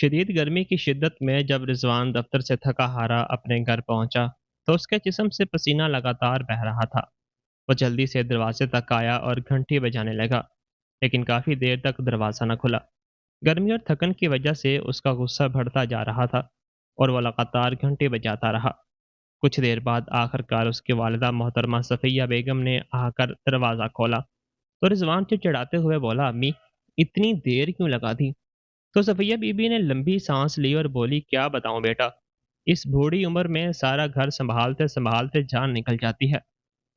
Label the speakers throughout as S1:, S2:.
S1: شدید گرمی کی شدت میں جب رضوان دفتر سے تھکا ہارا اپنے گھر پہنچا تو اس کے جسم سے پسینہ لگاتار بہہ رہا تھا۔ وہ جلدی سے دروازے تک آیا اور گھنٹی بجانے لگا، لیکن کافی دیر تک دروازہ نہ کھلا۔ گرمی اور تھکن کی وجہ سے اس کا غصہ بڑھتا جا رہا تھا اور وہ لگاتار گھنٹی بجاتا رہا۔ کچھ دیر بعد آخر کار اس کی والدہ محترمہ صفیہ بیگم نے آ کر دروازہ کھولا تو رضوان چڑچڑاتے ہوئے بولا، امی اتنی دیر کیوں لگا دی؟ تو صفیہ بی بی نے لمبی سانس لی اور بولی، کیا بتاؤں بیٹا، اس بوڑھی عمر میں سارا گھر سنبھالتے سنبھالتے جان نکل جاتی ہے۔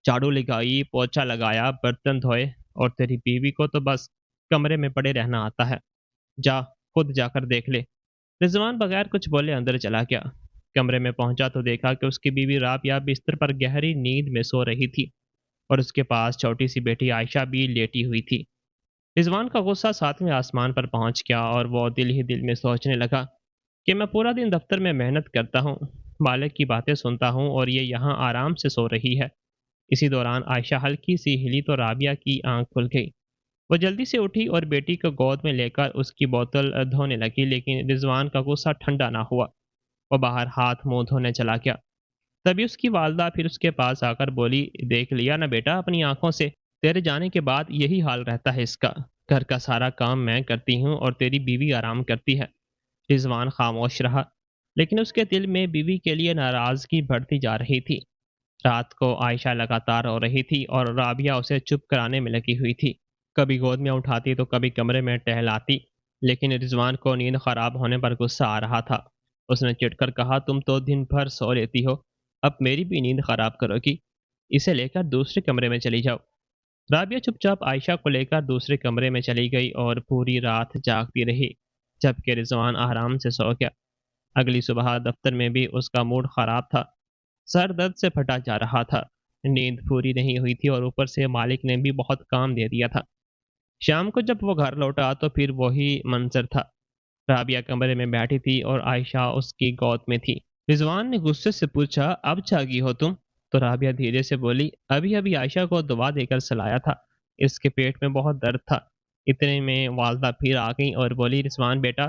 S1: جھاڑو لگائی، پوچھا لگایا، برتن دھوئے، اور تیری بیوی کو تو بس کمرے میں پڑے رہنا آتا ہے۔ جا، خود جا کر دیکھ لے۔ رضوان بغیر کچھ بولے اندر چلا گیا۔ کمرے میں پہنچا تو دیکھا کہ اس کی بیوی رابعہ بستر پر گہری نیند میں سو رہی تھی اور اس کے پاس چھوٹی سی بیٹی عائشہ بھی لیٹی ہوئی تھی۔ رضوان کا غصہ ساتویں آسمان پر پہنچ گیا اور وہ دل ہی دل میں سوچنے لگا کہ میں پورا دن دفتر میں محنت کرتا ہوں، مالک کی باتیں سنتا ہوں اور یہ یہاں آرام سے سو رہی ہے۔ اسی دوران عائشہ ہلکی سی ہلی تو رابعہ کی آنکھ کھل گئی۔ وہ جلدی سے اٹھی اور بیٹی کو گود میں لے کر اس کی بوتل دھونے لگی، لیکن رضوان کا غصہ ٹھنڈا نہ ہوا۔ وہ باہر ہاتھ منہ دھونے چلا گیا۔ تبھی اس کی والدہ پھر اس کے پاس آ کر بولی، دیکھ لیا نا بیٹا اپنی آنکھوں سے، تیرے جانے کے بعد یہی حال رہتا ہے اس کا۔ گھر کا سارا کام میں کرتی ہوں اور تیری بیوی آرام کرتی ہے۔ رضوان خاموش رہا، لیکن اس کے دل میں بیوی کے لیے ناراضگی بڑھتی جا رہی تھی۔ رات کو عائشہ لگاتار رو رہی تھی اور رابعہ اسے چپ کرانے میں لگی ہوئی تھی۔ کبھی گود میں اٹھاتی تو کبھی کمرے میں ٹہلاتی، لیکن رضوان کو نیند خراب ہونے پر غصہ آ رہا تھا۔ اس نے چڑھ کر کہا، تم تو دن بھر سو لیتی ہو، اب میری بھی نیند خراب کرو گی؟ اسے لے کر دوسرے کمرے میں چلی جاؤ۔ رابعہ چپ چاپ عائشہ کو لے کر دوسرے کمرے میں چلی گئی اور پوری رات جاگتی رہی، جبکہ رضوان آرام سے سو گیا۔ اگلی صبح دفتر میں بھی اس کا موڈ خراب تھا، سر درد سے پھٹا جا رہا تھا، نیند پوری نہیں ہوئی تھی اور اوپر سے مالک نے بھی بہت کام دے دیا تھا۔ شام کو جب وہ گھر لوٹا تو پھر وہی منظر تھا۔ رابعہ کمرے میں بیٹھی تھی اور عائشہ اس کی گود میں تھی۔ رضوان نے غصے سے پوچھا، اب جاگی ہو تم؟ تو رابعہ دھیرے سے بولی، ابھی ابھی عائشہ کو دوا دے کر سلایا تھا، اس کے پیٹ میں بہت درد تھا۔ اتنے میں والدہ پھر آ گئی اور بولی، رضوان بیٹا،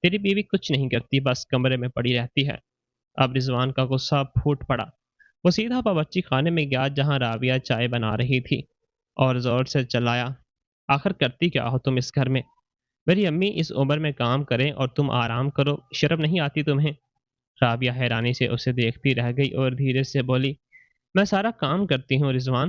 S1: تیری بیوی کچھ نہیں کرتی، بس کمرے میں پڑی رہتی ہے۔ اب رضوان کا غصہ پھوٹ پڑا۔ وہ سیدھا باورچی خانے میں گیا جہاں رابعہ چائے بنا رہی تھی اور زور سے چلایا، آخر کرتی کیا ہو تم اس گھر میں؟ میری امی اس عمر میں کام کریں اور تم آرام کرو، شرم نہیں آتی تمہیں؟ رابعہ حیرانی سے اسے دیکھتی رہ گئی اور دھیرے سے بولی، میں سارا کام کرتی ہوں رضوان،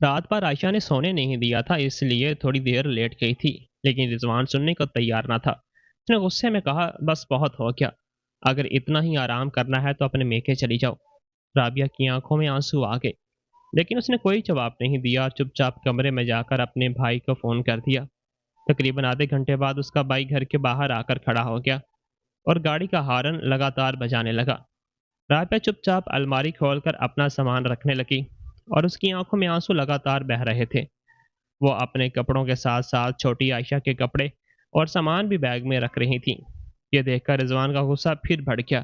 S1: رات بھر عائشہ نے سونے نہیں دیا تھا اس لیے تھوڑی دیر لیٹ گئی تھی۔ لیکن رضوان سننے کو تیار نہ تھا۔ اس نے غصے میں کہا، بس بہت ہو گیا، اگر اتنا ہی آرام کرنا ہے تو اپنے میکے چلی جاؤ۔ رابعہ کی آنکھوں میں آنسو آ گئے، لیکن اس نے کوئی جواب نہیں دیا اور چپ چاپ کمرے میں جا کر اپنے بھائی کو فون کر دیا۔ تقریباً آدھے گھنٹے بعد اس کا بھائی گھر کے باہر آ کر کھڑا ہو گیا اور گاڑی کا ہارن لگاتار بجانے لگا۔ رابعہ چپ چاپ الماری کھول کر اپنا سامان رکھنے لگی اور اس کی آنکھوں میں آنسو لگاتار بہہ رہے تھے۔ وہ اپنے کپڑوں کے ساتھ ساتھ چھوٹی عائشہ کے کپڑے اور سامان بھی بیگ میں رکھ رہی تھی۔ یہ دیکھ کر رضوان کا غصہ پھر بڑھ گیا۔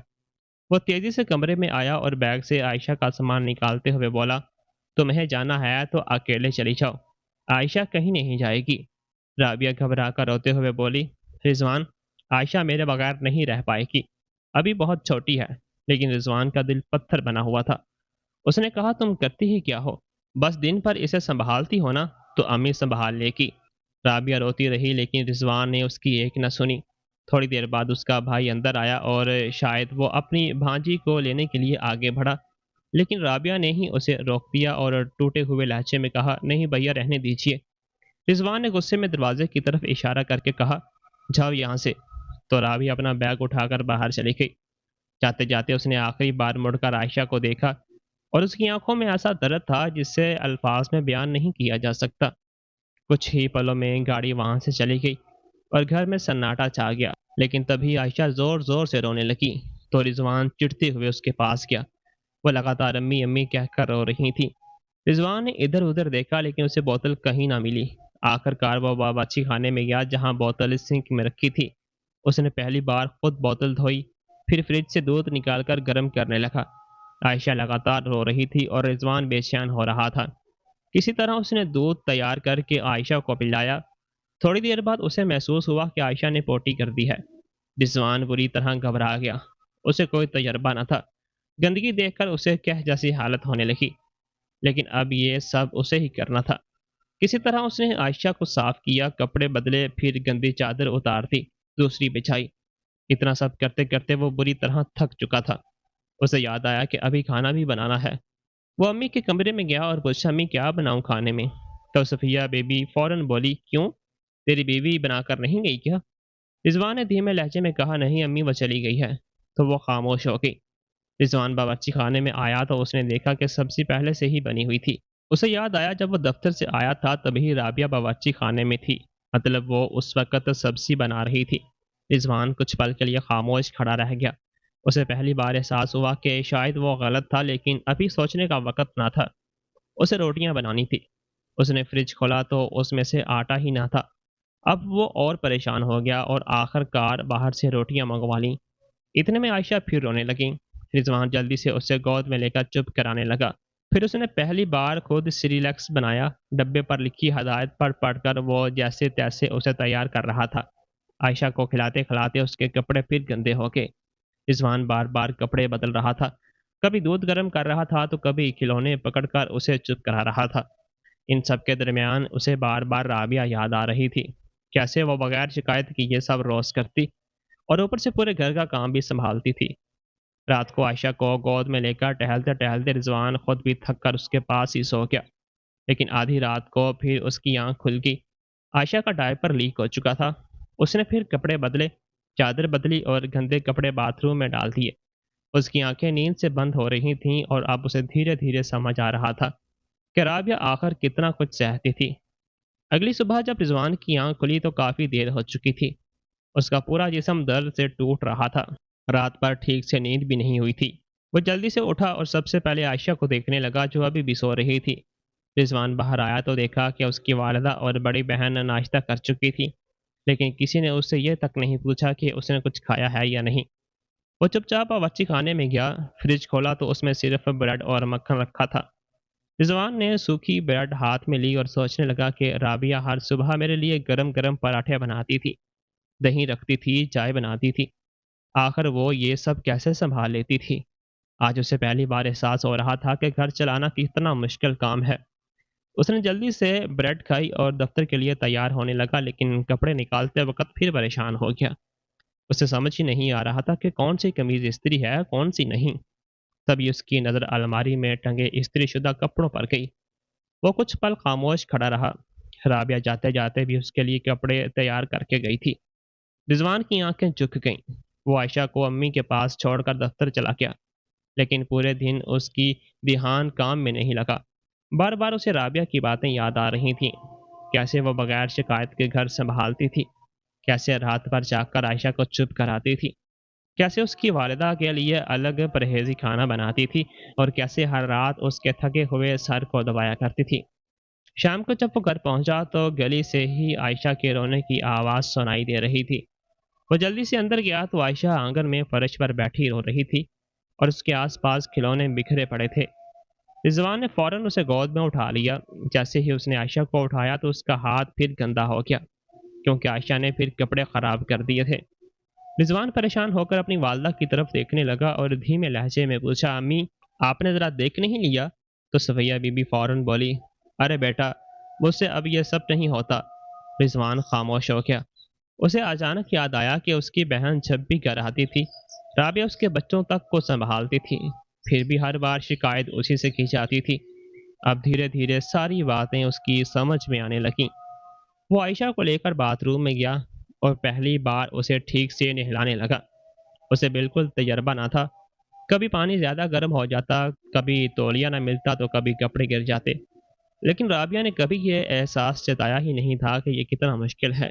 S1: وہ تیزی سے کمرے میں آیا اور بیگ سے عائشہ کا سامان نکالتے ہوئے بولا، تمہیں جانا ہے تو اکیلے چلی جاؤ، عائشہ کہیں نہیں جائے گی۔ رابعہ گھبرا کر روتے ہوئے بولی، رضوان، عائشہ میرے بغیر نہیں رہ پائے گی، ابھی بہت چھوٹی ہے۔ لیکن رضوان کا دل پتھر بنا ہوا تھا۔ اس نے کہا، تم کرتی ہی کیا ہو؟ بس دن پر اسے سنبھالتی ہو نا، تو امی سنبھال لے گی۔ رابعہ روتی رہی لیکن رضوان نے اس کی ایک نہ سنی۔ تھوڑی دیر بعد اس کا بھائی اندر آیا اور شاید وہ اپنی بھانجی کو لینے کے لیے آگے بڑھا، لیکن رابعہ نے ہی اسے روک دیا اور ٹوٹے ہوئے لہجے میں کہا، نہیں بھیا، رہنے دیجیے۔ رضوان نے غصے میں دروازے کی طرف اشارہ کر کے کہا، جاؤ یہاں سے۔ تو رابعہ اپنا بیگ اٹھا کر باہر چلی گئی۔ جاتے جاتے اس نے آخری بار مڑ کر عائشہ کو دیکھا اور اس کی آنکھوں میں ایسا درد تھا جسے الفاظ میں بیان نہیں کیا جا سکتا۔ کچھ ہی پلوں میں گاڑی وہاں سے چلی گئی اور گھر میں سناٹا چھا گیا، لیکن تبھی عائشہ زور زور سے رونے لگی تو رضوان چڑھتے ہوئے اس کے پاس گیا۔ وہ لگاتار امی امی کہہ کر رو رہی تھی۔ رضوان نے ادھر ادھر دیکھا لیکن اسے بوتل کہیں نہ ملی۔ آخر کار وہ باورچی خانے میں گیا جہاں بوتل سنک میں رکھی تھی۔ اس نے پہلی بار خود بوتل دھوئی، پھر فریج سے دودھ نکال کر گرم کرنے لگا۔ عائشہ لگاتار رو رہی تھی اور رضوان بے چین ہو رہا تھا۔ کسی طرح اس نے دودھ تیار کر کے عائشہ کو پلایا۔ تھوڑی دیر بعد اسے محسوس ہوا کہ عائشہ نے پوٹی کر دی ہے۔ رضوان بری طرح گھبرا گیا۔ اسے کوئی تجربہ نہ تھا۔ گندگی دیکھ کر اسے کہہ جیسی حالت ہونے لگی، لیکن اب یہ سب اسے ہی کرنا تھا۔ کسی طرح اس نے عائشہ کو صاف کیا، کپڑے بدلے، پھر گندی چادر اتار دی، دوسری بچھائی۔ اتنا سب کرتے کرتے وہ بری طرح تھک چکا تھا۔ اسے یاد آیا کہ ابھی کھانا بھی بنانا ہے۔ وہ امی کے کمرے میں گیا اور پوچھا، امی کیا بناؤں کھانے میں؟ تو صفیہ بیبی فوراً بولی، کیوں؟ تیری بیوی بنا کر نہیں گئی کیا؟ رضوان نے دھیمے لہجے میں کہا، نہیں امی، وہ چلی گئی ہے۔ تو وہ خاموش ہو گئی۔ رضوان باورچی خانے میں آیا تو اس نے دیکھا کہ سبزی پہلے سے ہی بنی ہوئی تھی۔ اسے یاد آیا جب وہ دفتر سے آیا تھا تبھی رابعہ باورچی خانے میں تھی، مطلب وہ اس وقت سبزی بنا رہی تھی۔ رضوان کچھ پل کے لیے خاموش کھڑا رہ گیا۔ اسے پہلی بار احساس ہوا کہ شاید وہ غلط تھا، لیکن ابھی سوچنے کا وقت نہ تھا۔ اسے روٹیاں بنانی تھی۔ اس نے فریج کھولا تو اس میں سے آٹا ہی نہ تھا۔ اب وہ اور پریشان ہو گیا اور آخر کار باہر سے روٹیاں منگوا لیں۔ اتنے میں عائشہ پھر رونے لگیں۔ رضوان جلدی سے اسے گود میں لے کر چپ کرانے لگا۔ پھر اس نے پہلی بار خود سریلیکس بنایا۔ ڈبے پر لکھی ہدایت پڑھ پڑھ کر وہ جیسے تیسے اسے تیار کر رہا تھا۔ عائشہ کو کھلاتے کھلاتے اس کے کپڑے پھر گندے ہو گئے۔ رضوان بار بار کپڑے بدل رہا تھا، کبھی دودھ گرم کر رہا تھا تو کبھی کھلونے پکڑ کر اسے چپ کرا رہا تھا۔ ان سب کے درمیان اسے بار بار رابعہ یاد آ رہی تھی۔ کیسے وہ بغیر شکایت کی یہ سب روز کرتی اور اوپر سے پورے گھر کا کام بھی سنبھالتی تھی۔ رات کو عائشہ کو گود میں لے کر ٹہلتے ٹہلتے رضوان خود بھی تھک کر اس کے پاس ہی سو گیا، لیکن آدھی رات کو پھر اس کی آنکھ کھل گئی۔ عائشہ کا ڈائپر لیک ہو چکا تھا۔ اس نے پھر کپڑے بدلے، چادر بدلی اور گندے کپڑے باتھ روم میں ڈال دیے۔ اس کی آنکھیں نیند سے بند ہو رہی تھیں اور اب اسے دھیرے دھیرے سمجھ آ رہا تھا کہ رابعہ آخر کتنا کچھ سہتی تھی۔ اگلی صبح جب رضوان کی آنکھ کھلی تو کافی دیر ہو چکی تھی۔ اس کا پورا جسم درد سے ٹوٹ رہا تھا۔ رات بھر ٹھیک سے نیند بھی نہیں ہوئی تھی۔ وہ جلدی سے اٹھا اور سب سے پہلے عائشہ کو دیکھنے لگا جو ابھی بھی سو رہی تھی۔ رضوان باہر آیا تو دیکھا کہ اس کی والدہ اور بڑی بہن ناشتہ کر چکی تھی، لیکن کسی نے اس سے یہ تک نہیں پوچھا کہ اس نے کچھ کھایا ہے یا نہیں۔ وہ چپ چاپ باورچی خانے میں گیا، فریج کھولا تو اس میں صرف بریڈ اور مکھن رکھا تھا۔ رضوان نے سوکھی بریڈ ہاتھ میں لی اور سوچنے لگا کہ رابعہ ہر صبح میرے لیے گرم گرم پراٹھے بناتی تھی، دہی رکھتی تھی، چائے بناتی تھی۔ آخر وہ یہ سب کیسے سنبھال لیتی تھی؟ آج اسے پہلی بار احساس ہو رہا تھا کہ گھر چلانا کتنا مشکل کام ہے۔ اس نے جلدی سے بریڈ کھائی اور دفتر کے لیے تیار ہونے لگا، لیکن کپڑے نکالتے وقت پھر پریشان ہو گیا۔ اسے سمجھ ہی نہیں آ رہا تھا کہ کون سی قمیض استری ہے، کون سی نہیں۔ تبھی اس کی نظر الماری میں ٹنگے استری شدہ کپڑوں پر گئی۔ وہ کچھ پل خاموش کھڑا رہا۔ رابعہ جاتے جاتے بھی اس کے لیے کپڑے تیار کر کے گئی تھی۔ رضوان کی آنکھیں جھک گئیں۔ وہ عائشہ کو امی کے پاس چھوڑ کر دفتر چلا گیا، لیکن پورے دن اس کی دھیان کام میں نہیں لگا۔ بار بار اسے رابعہ کی باتیں یاد آ رہی تھیں، کیسے وہ بغیر شکایت کے گھر سنبھالتی تھی، کیسے رات بھر جاگ کر عائشہ کو چپ کراتی تھی، کیسے اس کی والدہ کے لیے الگ پرہیزی کھانا بناتی تھی اور کیسے ہر رات اس کے تھکے ہوئے سر کو دبایا کرتی تھی۔ شام کو جب وہ گھر پہنچا تو گلی سے ہی عائشہ کے رونے کی آواز سنائی دے رہی تھی۔ وہ جلدی سے اندر گیا تو عائشہ آنگن میں فرش پر بیٹھی رو رہی تھی اور اس کے آس پاس کھلونے بکھرے پڑے تھے۔ رضوان نے فوراً اسے گود میں اٹھا لیا۔ جیسے ہی اس نے عائشہ کو اٹھایا تو اس کا ہاتھ پھر گندا ہو گیا، کیونکہ عائشہ نے پھر کپڑے خراب کر دیے تھے۔ رضوان پریشان ہو کر اپنی والدہ کی طرف دیکھنے لگا اور دھیمے لہجے میں پوچھا، امی آپ نے ذرا دیکھ نہیں لیا؟ تو صفیہ بی بی فوراً بولی، ارے بیٹا، مجھ سے اب یہ سب نہیں ہوتا۔ رضوان خاموش ہو گیا۔ اسے اچانک یاد آیا کہ اس کی بہن جب بھی گھر آتی تھی رابعہ اس کے بچوں تک کو سنبھالتی تھی، پھر بھی ہر بار شکایت اسی سے کی جاتی تھی۔ اب دھیرے دھیرے ساری باتیں اس کی سمجھ میں آنے لگیں۔ وہ عائشہ کو لے کر باتھ روم میں گیا اور پہلی بار اسے ٹھیک سے نہلانے لگا۔ اسے بالکل تجربہ نہ تھا، کبھی پانی زیادہ گرم ہو جاتا، کبھی تولیہ نہ ملتا تو کبھی کپڑے گر جاتے، لیکن رابعہ نے کبھی یہ احساس جتایا ہی نہیں تھا کہ یہ کتنا مشکل ہے۔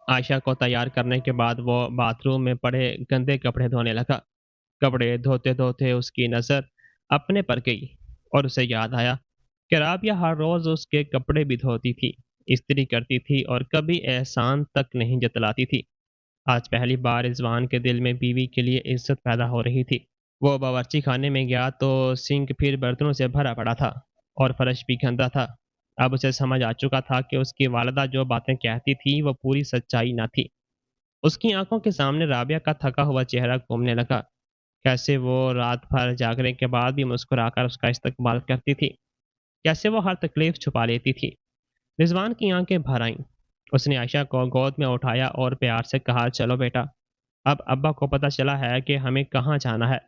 S1: عائشہ کو تیار کرنے کے بعد وہ باتھ روم میں پڑے گندے کپڑے دھونے لگا۔ کپڑے دھوتے دھوتے اس کی نظر اپنے پر گئی اور اسے یاد آیا کہ رابعہ ہر روز اس کے کپڑے بھی دھوتی تھی، استری کرتی تھی اور کبھی احسان تک نہیں جتلاتی تھی۔ آج پہلی بار رضوان کے دل میں بیوی کے لیے عزت پیدا ہو رہی تھی۔ وہ باورچی خانے میں گیا تو سنک پھر برتنوں سے بھرا پڑا تھا اور فرش بھی گندا تھا۔ اب اسے سمجھ آ چکا تھا کہ اس کی والدہ جو باتیں کہتی تھی وہ پوری سچائی نہ تھی۔ اس کی آنکھوں کے سامنے رابعہ کا تھکا ہوا چہرہ گھومنے لگا، کیسے وہ رات بھر جاگنے کے بعد بھی مسکرا کر اس کا استقبال کرتی تھی، کیسے وہ ہر تکلیف چھپا لیتی تھی۔ رضوان کی آنکھیں بھر آئیں۔ اس نے عائشہ کو گود میں اٹھایا اور پیار سے کہا، چلو بیٹا، اب ابا کو پتہ چلا ہے کہ ہمیں کہاں جانا ہے۔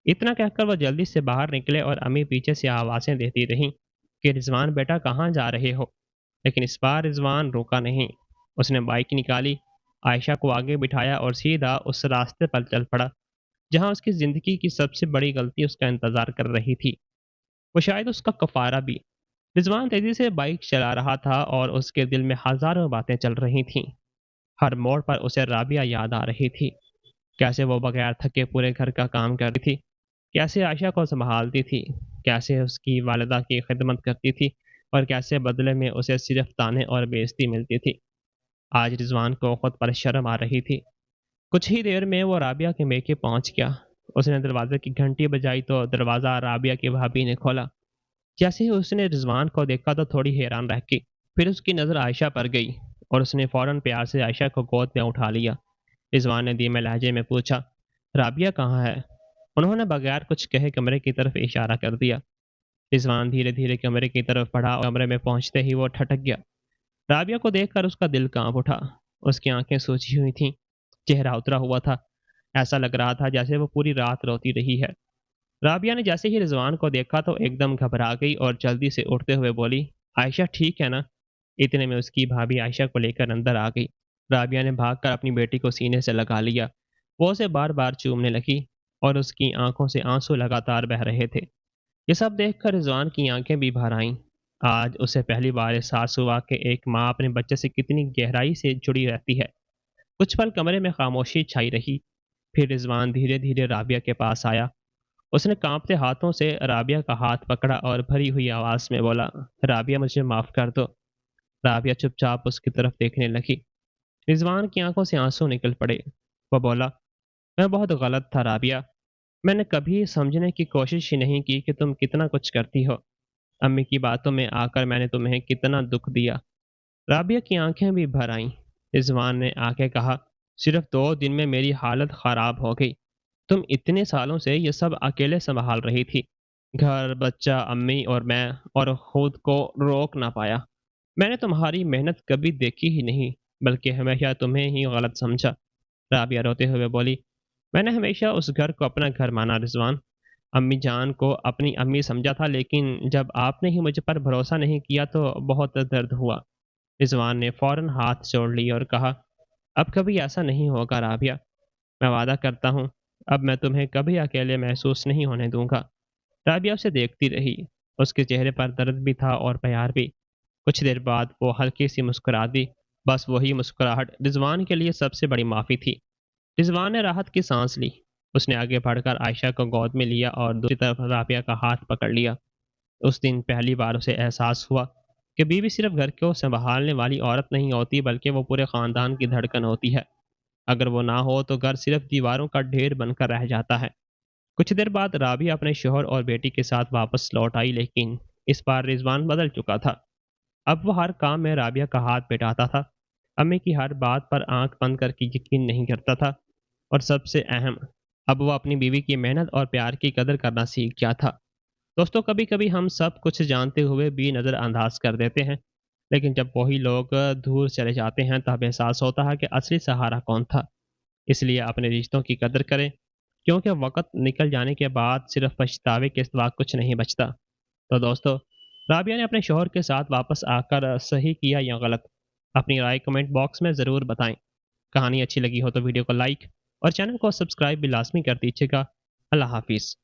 S1: اتنا کہہ کر وہ جلدی سے باہر نکلے اور امی پیچھے سے آوازیں دیتی رہیں کہ رضوان بیٹا کہاں جا رہے ہو؟ لیکن اس بار رضوان روکا نہیں۔ اس نے بائک نکالی، عائشہ کو آگے بٹھایا اور سیدھا اس راستے پر چل پڑا جہاں اس کی زندگی کی سب سے بڑی غلطی اس کا انتظار کر رہی تھی، وہ شاید اس کا کفارہ بھی۔ رضوان تیزی سے بائک چلا رہا تھا اور اس کے دل میں ہزاروں باتیں چل رہی تھیں۔ ہر موڑ پر اسے رابعہ یاد آ رہی تھی، کیسے وہ بغیر تھکے پورے گھر کا کام کرتی تھی، کیسے عائشہ کو سنبھالتی تھی، کیسے اس کی والدہ کی خدمت کرتی تھی اور کیسے بدلے میں اسے صرف تانے اور بےعزتی ملتی تھی۔ آج رضوان کو خود پر شرم آ رہی تھی۔ کچھ ہی دیر میں وہ رابعہ کے میکے پہنچ گیا۔ اس نے دروازے کی گھنٹی بجائی تو دروازہ رابعہ کی بھابھی نے کھولا۔ جیسے ہی اس نے رضوان کو دیکھا تو تھوڑی حیران رہ گئی، پھر اس کی نظر عائشہ پر گئی اور اس نے فوراً پیار سے عائشہ کو گود میں اٹھا لیا۔ رضوان نے دھیمے لہجے میں پوچھا، رابعہ کہاں ہے؟ انہوں نے بغیر کچھ کہے کمرے کی طرف اشارہ کر دیا۔ رضوان دھیرے دھیرے کمرے کی طرف بڑھا اور کمرے میں پہنچتے ہی وہ ٹھٹک گیا۔ رابعہ کو دیکھ کر اس کا دل کانپ اٹھا۔ اس کی آنکھیں سوجی ہوئی تھیں، چہرہ اترا ہوا تھا، ایسا لگ رہا تھا جیسے وہ پوری رات روتی رہی ہے۔ رابعہ نے جیسے ہی رضوان کو دیکھا تو ایک دم گھبرا گئی اور جلدی سے اٹھتے ہوئے بولی، عائشہ ٹھیک ہے نا؟ اتنے میں اس کی بھابھی عائشہ کو لے کر اندر آ گئی۔ رابعہ نے بھاگ کر اپنی بیٹی کو سینے سے لگا لیا، وہ اسے بار بار چومنے لگی اور اس کی آنکھوں سے آنسو لگاتار بہہ رہے تھے۔ یہ سب دیکھ کر رضوان کی آنکھیں بھی بھر آئیں۔ آج اسے پہلی بار احساس ہوا کہ ایک ماں اپنے بچے سے کتنی گہرائی سے جڑی رہتی ہے۔ کچھ پل کمرے میں خاموشی چھائی رہی، پھر رضوان دھیرے دھیرے رابعہ کے پاس آیا۔ اس نے کانپتے ہاتھوں سے رابعہ کا ہاتھ پکڑا اور بھری ہوئی آواز میں بولا، رابعہ مجھے معاف کر دو۔ رابعہ چپ چاپ اس کی طرف دیکھنے لگی۔ رضوان کی آنکھوں سے آنسو نکل پڑے۔ وہ بولا، میں بہت غلط تھا رابعہ، میں نے کبھی سمجھنے کی کوشش ہی نہیں کی کہ تم کتنا کچھ کرتی ہو۔ امی کی باتوں میں آ کر میں نے تمہیں کتنا دکھ دیا۔ رابعہ کی آنکھیں بھی بھر آئیں۔ رضوان نے آ کے کہا، صرف 2 دن میں میری حالت خراب ہو گئی۔ تم اتنے سالوں سے یہ سب اکیلے سنبھال رہی تھی، گھر، بچہ، امی اور میں، اور خود کو روک نہ پایا۔ میں نے تمہاری محنت کبھی دیکھی ہی نہیں، بلکہ ہمیشہ تمہیں ہی غلط سمجھا۔ رابعہ روتے ہوئے بولی، میں نے ہمیشہ اس گھر کو اپنا گھر مانا رضوان، امی جان کو اپنی امی سمجھا تھا، لیکن جب آپ نے ہی مجھ پر بھروسہ نہیں کیا تو بہت درد ہوا۔ رضوان نے فوراً ہاتھ جوڑ لی اور کہا، اب کبھی ایسا نہیں ہوگا رابعہ، میں وعدہ کرتا ہوں، اب میں تمہیں کبھی اکیلے محسوس نہیں ہونے دوں گا۔ رابعہ اسے دیکھتی رہی، اس کے چہرے پر درد بھی تھا اور پیار بھی۔ کچھ دیر بعد وہ ہلکی سی مسکرا دی، بس وہی مسکراہٹ رضوان کے لیے سب سے بڑی معافی تھی۔ رضوان نے راحت کی سانس لی۔ اس نے آگے بڑھ کر عائشہ کو گود میں لیا اور دوسری طرف رابعہ کا ہاتھ پکڑ لیا۔ اس دن پہلی بار اسے احساس ہوا کہ بیوی صرف گھر کو سنبھالنے والی عورت نہیں ہوتی، بلکہ وہ پورے خاندان کی دھڑکن ہوتی ہے۔ اگر وہ نہ ہو تو گھر صرف دیواروں کا ڈھیر بن کر رہ جاتا ہے۔ کچھ دیر بعد رابعہ اپنے شوہر اور بیٹی کے ساتھ واپس لوٹ آئی، لیکن اس بار رضوان بدل چکا تھا۔ اب وہ ہر کام میں رابعہ کا ہاتھ بٹاتا تھا، امی کی ہر بات پر آنکھ بند کر کے یقین نہیں کرتا تھا، اور سب سے اہم، اب وہ اپنی بیوی کی محنت اور پیار کی قدر کرنا سیکھ گیا تھا۔ دوستوں، کبھی کبھی ہم سب کچھ جانتے ہوئے بھی نظر انداز کر دیتے ہیں، لیکن جب وہی لوگ دور چلے جاتے ہیں تب احساس ہوتا ہے کہ اصلی سہارا کون تھا۔ اس لیے اپنے رشتوں کی قدر کریں، کیونکہ وقت نکل جانے کے بعد صرف پچھتاوے کے سوا کچھ نہیں بچتا۔ تو دوستو، رابعہ نے اپنے شوہر کے ساتھ واپس آ کر صحیح کیا یا غلط؟ اپنی رائے کمنٹ باکس میں ضرور بتائیں۔ کہانی اچھی لگی ہو تو ویڈیو کو لائک اور چینل کو سبسکرائب بھی لازمی کر دیجیے گا۔ اللہ حافظ۔